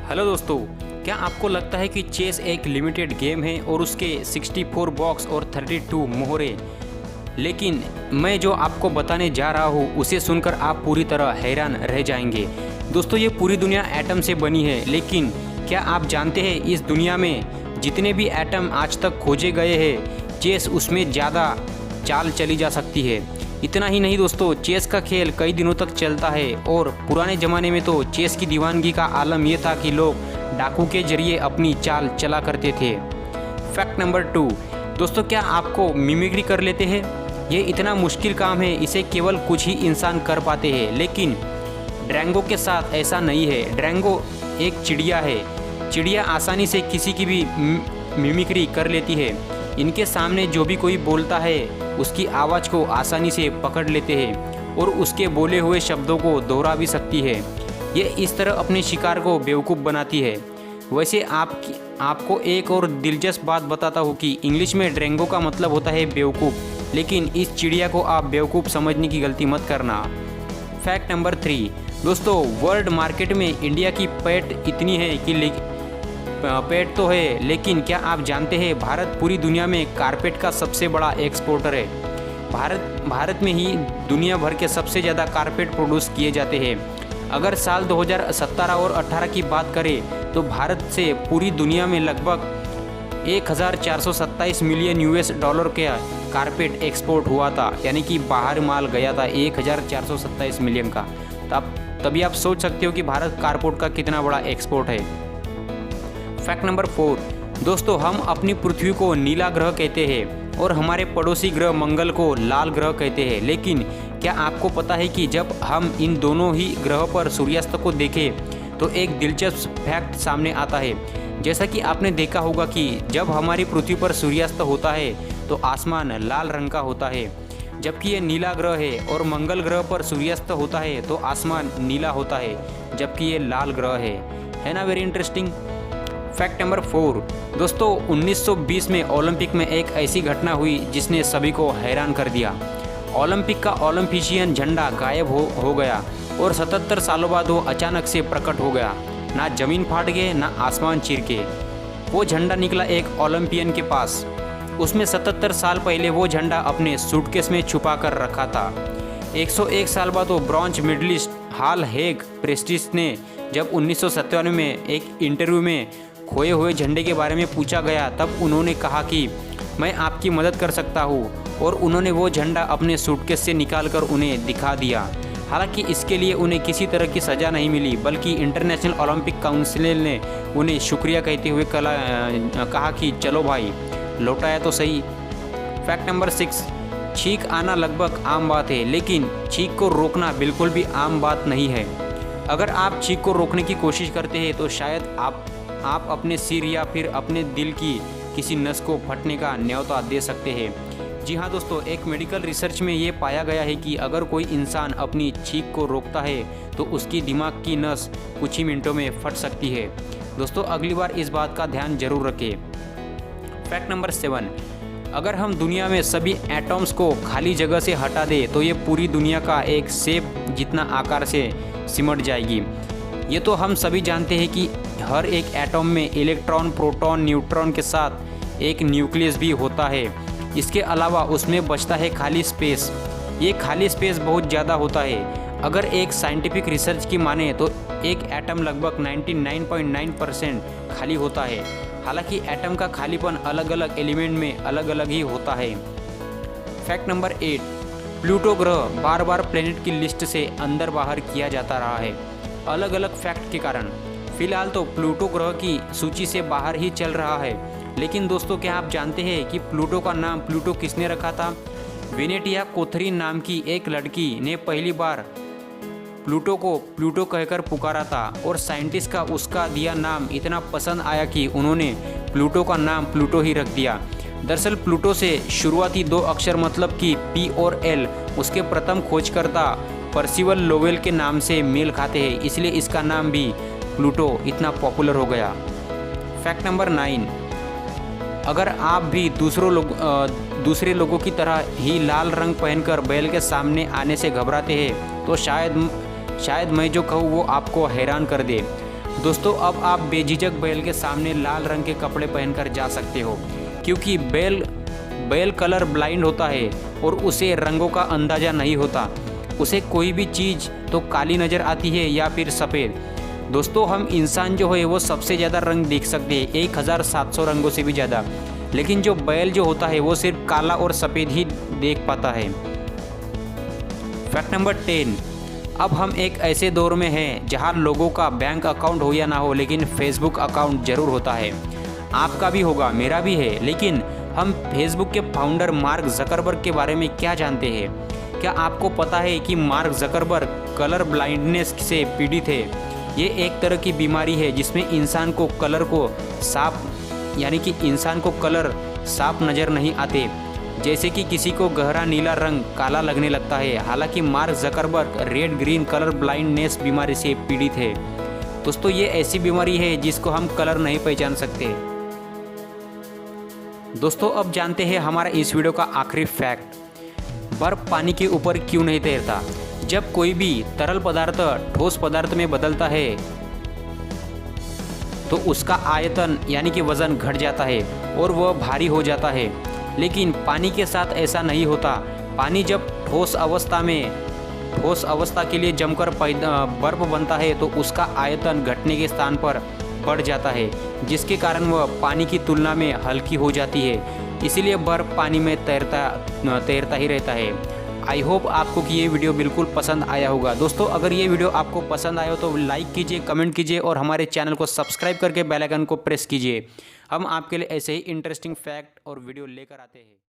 Hello दोस्तों, क्या आपको लगता है कि चेस एक लिमिटेड गेम है और उसके 64 बॉक्स और 32 मोहरे? लेकिन मैं जो आपको बताने जा रहा हूँ उसे सुनकर आप पूरी तरह हैरान रह जाएंगे। दोस्तों, ये पूरी दुनिया एटम से बनी है, लेकिन क्या आप जानते हैं इस दुनिया में जितने भी एटम आज तक खोजे गए हैं, चेस उसमें ज़्यादा चाल चली जा सकती है। इतना ही नहीं दोस्तों, चेस का खेल कई दिनों तक चलता है और पुराने ज़माने में तो चेस की दीवानगी का आलम यह था कि लोग डाकू के जरिए अपनी चाल चला करते थे। फैक्ट नंबर 2 दोस्तों, क्या आपको मिमिक्री कर लेते हैं? ये इतना मुश्किल काम है, इसे केवल कुछ ही इंसान कर पाते हैं, लेकिन ड्रैंगो के साथ ऐसा नहीं है। ड्रैंगो एक चिड़िया है। चिड़िया आसानी से किसी की भी मिमिक्री कर लेती है। इनके सामने जो भी कोई बोलता है उसकी आवाज़ को आसानी से पकड़ लेते हैं और उसके बोले हुए शब्दों को दोहरा भी सकती है। ये इस तरह अपने शिकार को बेवकूफ़ बनाती है। वैसे आपको एक और दिलचस्प बात बताता हूँ कि इंग्लिश में ड्रैंगो का मतलब होता है बेवकूफ़, लेकिन इस चिड़िया को आप बेवकूफ़ समझने की गलती मत करना। फैक्ट नंबर 3 दोस्तों, वर्ल्ड मार्केट में इंडिया की पैठ इतनी है कि पेट तो है, लेकिन क्या आप जानते हैं भारत पूरी दुनिया में कारपेट का सबसे बड़ा एक्सपोर्टर है। भारत में ही दुनिया भर के सबसे ज़्यादा कारपेट प्रोड्यूस किए जाते हैं। अगर साल 2017 और 18 की बात करें तो भारत से पूरी दुनिया में लगभग 1427 मिलियन US डॉलर का कारपेट एक्सपोर्ट हुआ था, यानी कि बाहर माल गया था 1427 मिलियन का। तभी आप सोच सकते हो कि भारत कारपेट का कितना बड़ा एक्सपोर्ट है। फैक्ट नंबर 4 दोस्तों, हम अपनी पृथ्वी को नीला ग्रह कहते हैं और हमारे पड़ोसी ग्रह मंगल को लाल ग्रह कहते हैं। लेकिन क्या आपको पता है कि जब हम इन दोनों ही ग्रह पर सूर्यास्त को देखें तो एक दिलचस्प फैक्ट सामने आता है। जैसा कि आपने देखा होगा कि जब हमारी पृथ्वी पर सूर्यास्त होता है तो आसमान लाल रंग का होता है, जबकि ये नीला ग्रह है, और मंगल ग्रह पर सूर्यास्त होता है तो आसमान नीला होता है, जबकि ये लाल ग्रह है ना। Very interesting. फैक्ट नंबर 4 दोस्तों, 1920 में ओलंपिक में एक ऐसी घटना हुई जिसने सभी को हैरान कर दिया। ओलंपिक का ओलंपिशियन झंडा गायब हो गया और 77 सालों बाद वो अचानक से प्रकट हो गया। ना जमीन फाट गए ना आसमान चीर के। वो झंडा निकला एक ओलंपियन के पास। उसमें 77 साल पहले वो झंडा अपने सूटकेस में छुपा कर रखा था। 101 साल बाद वो ब्रॉन्ज मेडलिस्ट हाल हेग प्रेस्टिस ने जब 1997 में एक इंटरव्यू में खोए हुए झंडे के बारे में पूछा गया, तब उन्होंने कहा कि मैं आपकी मदद कर सकता हूँ, और उन्होंने वो झंडा अपने सूटकेस से निकालकर उन्हें दिखा दिया। हालांकि इसके लिए उन्हें किसी तरह की सज़ा नहीं मिली, बल्कि इंटरनेशनल ओलंपिक काउंसिल ने उन्हें शुक्रिया कहते हुए कहा कि चलो भाई, लौटाया तो सही। फैक्ट नंबर 6 छींक आना लगभग आम बात है, लेकिन छींक को रोकना बिल्कुल भी आम बात नहीं है। अगर आप छींक को रोकने की कोशिश करते हैं तो शायद आप अपने सिर या फिर अपने दिल की किसी नस को फटने का न्योता दे सकते हैं। जी हाँ दोस्तों, एक मेडिकल रिसर्च में ये पाया गया है कि अगर कोई इंसान अपनी छींक को रोकता है तो उसकी दिमाग की नस कुछ ही मिनटों में फट सकती है। दोस्तों, अगली बार इस बात का ध्यान जरूर रखें। फैक्ट नंबर 7 अगर हम दुनिया में सभी एटम्स को खाली जगह से हटा दें तो ये पूरी दुनिया का एक सेब जितना आकार से सिमट जाएगी। ये तो हम सभी जानते हैं कि हर एक एटम में इलेक्ट्रॉन, प्रोटॉन, न्यूट्रॉन के साथ एक न्यूक्लियस भी होता है। इसके अलावा उसमें बचता है खाली स्पेस। ये खाली स्पेस बहुत ज़्यादा होता है। अगर एक साइंटिफिक रिसर्च की माने तो एक एटम लगभग 99.9% खाली होता है। हालांकि एटम का खालीपन अलग अलग एलिमेंट में अलग अलग ही होता है। फैक्ट नंबर 8 प्लूटो ग्रह बार बार प्लेनेट की लिस्ट से अंदर बाहर किया जाता रहा है, अलग अलग फैक्ट के कारण। फिलहाल तो प्लूटो ग्रह की सूची से बाहर ही चल रहा है। लेकिन दोस्तों, क्या आप जानते हैं कि प्लूटो का नाम प्लूटो किसने रखा था? वेनेटिया कोथरीन नाम की एक लड़की ने पहली बार प्लूटो को प्लूटो कहकर पुकारा था, और साइंटिस्ट का उसका दिया नाम इतना पसंद आया कि उन्होंने प्लूटो का नाम प्लूटो ही रख दिया। दरअसल प्लूटो से शुरुआती 2 अक्षर मतलब कि P और L उसके प्रथम खोजकर्ता पर्सिवल लोवेल के नाम से मेल खाते हैं, इसलिए इसका नाम भी प्लूटो इतना पॉपुलर हो गया। फैक्ट नंबर 9 अगर आप भी दूसरे लोगों की तरह ही लाल रंग पहनकर बैल के सामने आने से घबराते हैं तो शायद मैं जो कहूँ वो आपको हैरान कर दे। दोस्तों अब आप बेझिझक बैल के सामने लाल रंग के कपड़े पहनकर जा सकते हो, क्योंकि बैल कलर ब्लाइंड होता है और उसे रंगों का अंदाज़ा नहीं होता। उसे कोई भी चीज़ तो काली नज़र आती है या फिर सफ़ेद। दोस्तों हम इंसान जो है वो सबसे ज़्यादा रंग देख सकते हैं, 1700 रंगों से भी ज़्यादा, लेकिन जो बैल जो होता है वो सिर्फ काला और सफ़ेद ही देख पाता है। Fact number 10। अब हम एक ऐसे दौर में हैं जहां लोगों का बैंक अकाउंट हो या ना हो, लेकिन फेसबुक अकाउंट ज़रूर होता है। आपका भी होगा, मेरा भी है। लेकिन हम फेसबुक के फाउंडर मार्क ज़करबर्ग के बारे में क्या जानते हैं? क्या आपको पता है कि मार्क ज़करबर्ग कलर ब्लाइंडनेस से पीड़ित है? ये एक तरह की बीमारी है जिसमें इंसान को कलर साफ नज़र नहीं आते, जैसे कि किसी को गहरा नीला रंग काला लगने लगता है। हालांकि mark Zuckerberg red green colour blindness बीमारी से पीड़ित है। दोस्तों ये ऐसी बीमारी है जिसको हम कलर नहीं पहचान सकते। दोस्तों अब जानते हैं हमारा इस वीडियो का आखिरी फैक्ट। बर्फ पानी के ऊपर क्यों नहीं तैरता? जब कोई भी तरल पदार्थ ठोस पदार्थ में बदलता है तो उसका आयतन यानी कि वज़न घट जाता है और वह भारी हो जाता है, लेकिन पानी के साथ ऐसा नहीं होता। पानी जब ठोस अवस्था के लिए जमकर बर्फ बनता है तो उसका आयतन घटने के स्थान पर बढ़ जाता है, जिसके कारण वह पानी की तुलना में हल्की हो जाती है। इसीलिए बर्फ पानी में तैरता ही रहता है। आई होप आपको कि ये वीडियो बिल्कुल पसंद आया होगा। दोस्तों अगर ये वीडियो आपको पसंद आया हो तो लाइक कीजिए, कमेंट कीजिए और हमारे चैनल को सब्सक्राइब करके बेल आइकन को प्रेस कीजिए। हम आपके लिए ऐसे ही इंटरेस्टिंग फैक्ट और वीडियो लेकर आते हैं।